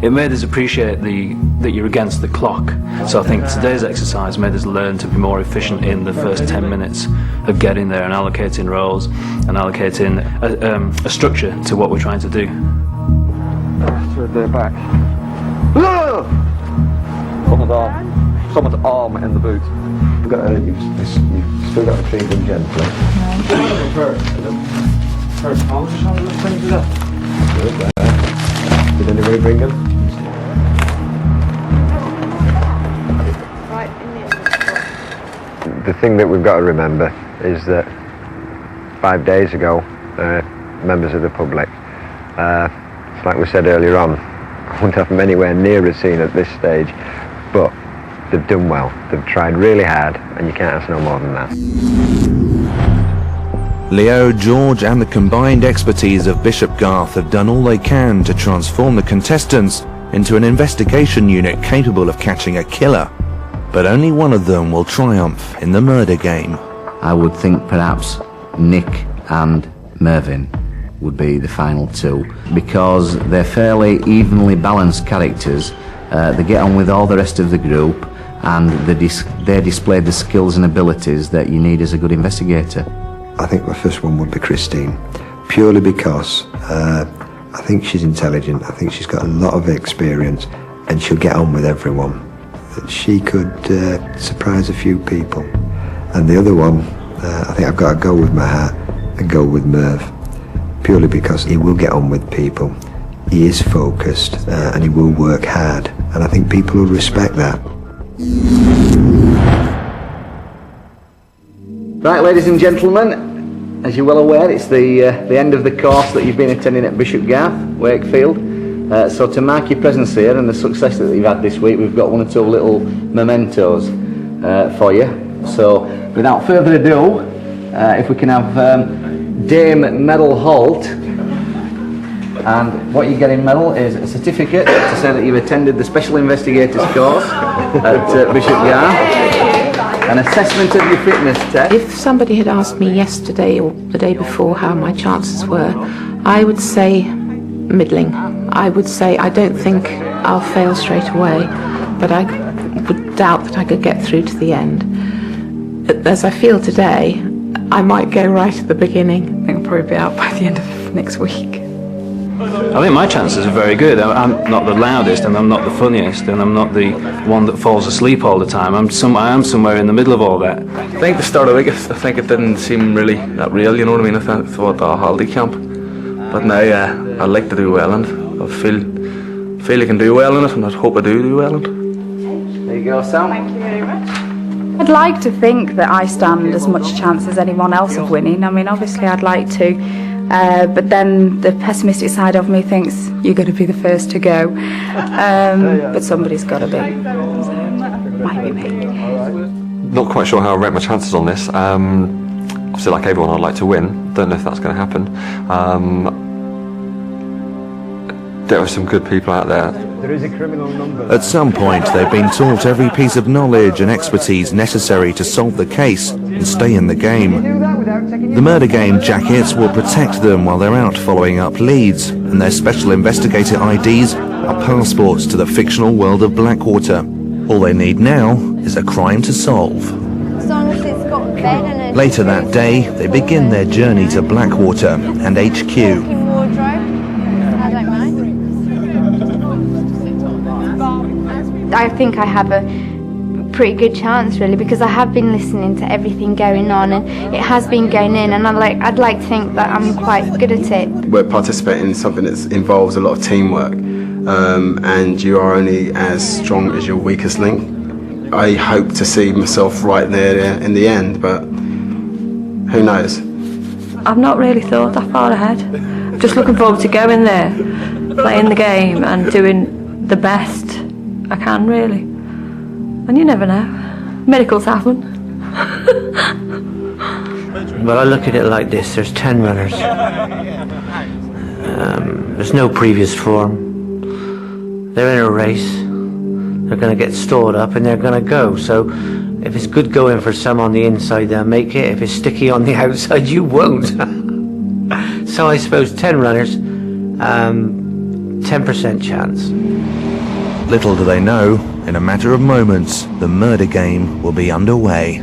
Q: It made us appreciate that you're against the clock. So I think today's exercise made us learn to be more efficient in the first 10 minutes of getting there and allocating roles and allocating a structure to what we're trying to do.
M: They're back. Someone's arm in the boot.
B: You've still got to treat them gently. Did anybody bring them? The thing that we've got to remember is that 5 days ago, members of the public, like we said earlier on, I wouldn't have them anywhere near a scene at this stage, but they've done well. They've tried really hard, and you can't ask no more than that.
A: Leo, George and the combined expertise of Bishop Garth have done all they can to transform the contestants into an investigation unit capable of catching a killer. But only one of them will triumph in the murder game.
D: I would think perhaps Nick and Mervyn would be the final two, because they're fairly evenly balanced characters. They get on with all the rest of the group, and they displayed the skills and abilities that you need as a good investigator.
B: I think my first one would be Christine, purely because I think she's intelligent, I think she's got a lot of experience, and she'll get on with everyone. She could surprise a few people. And the other one, I think I've got to go with my heart and go with Merv, purely because he will get on with people. He is focused and he will work hard, and I think people will respect that.
D: Right, ladies and gentlemen, as you're well aware, it's the end of the course that you've been attending at Bishop Garth, Wakefield. So to mark your presence here and the success that you've had this week, we've got one or two little mementos for you. So without further ado, if we can have Dame Meryl Holt And what you get in medal is a certificate to say that you've attended the Special Investigators course at Bishop Yard, an assessment of your fitness test.
I: If somebody had asked me yesterday or the day before how my chances were, I would say middling. I would say I don't think I'll fail straight away, but I would doubt that I could get through to the end. As I feel today, I might go right at the beginning.
J: I think I'll probably be out by the end of next week.
Q: I think my chances are very good. I'm not the loudest, and I'm not the funniest, and I'm not the one that falls asleep all the time. I am somewhere in the middle of all that.
P: I think the start of the week, I think it didn't seem really that real, you know what I mean? I thought a holiday camp. But now I'd like to do well, and I feel I can do well in it, and I hope I do well in it.
D: There you go, Sam.
G: Thank you very much. I'd like to think that I stand as much chance as anyone else of winning. I mean, obviously I'd like to, but then the pessimistic side of me thinks you're going to be the first to go, but somebody's got to be. So, might be me.
M: Not quite sure how I rate my chances on this. Obviously, like everyone, I'd like to win. Don't know if that's going to happen. There are some good people out there.
T: There is a criminal number.
A: At some point, they've been taught every piece of knowledge and expertise necessary to solve the case and stay in the game. The murder game jackets will protect them while they're out following up leads, and their special investigator IDs are passports to the fictional world of Blackwater. All they need now is a crime to solve.
E: As long as it's got a bed and a
A: Later that day, they begin their journey to Blackwater and HQ.
E: wardrobe. I don't mind. I think I have a pretty good chance, really, because I have been listening to everything going on, and it has been going in, and I'd like to think that I'm quite good at it.
N: We're participating in something that involves a lot of teamwork, and you are only as strong as your weakest link. I hope to see myself right there in the end, but who knows?
F: I've not really thought that far ahead. I'm just looking forward to going there, playing the game and doing the best I can, really. And you never know. Miracles happen.
U: Well, I look at it like this. There's 10 runners. There's no previous form. They're in a race. They're going to get stored up and they're going to go. So if it's good going for some on the inside, they'll make it. If it's sticky on the outside, you won't. So I suppose 10 runners, 10% chance.
A: Little do they know, in a matter of moments, the murder game will be underway.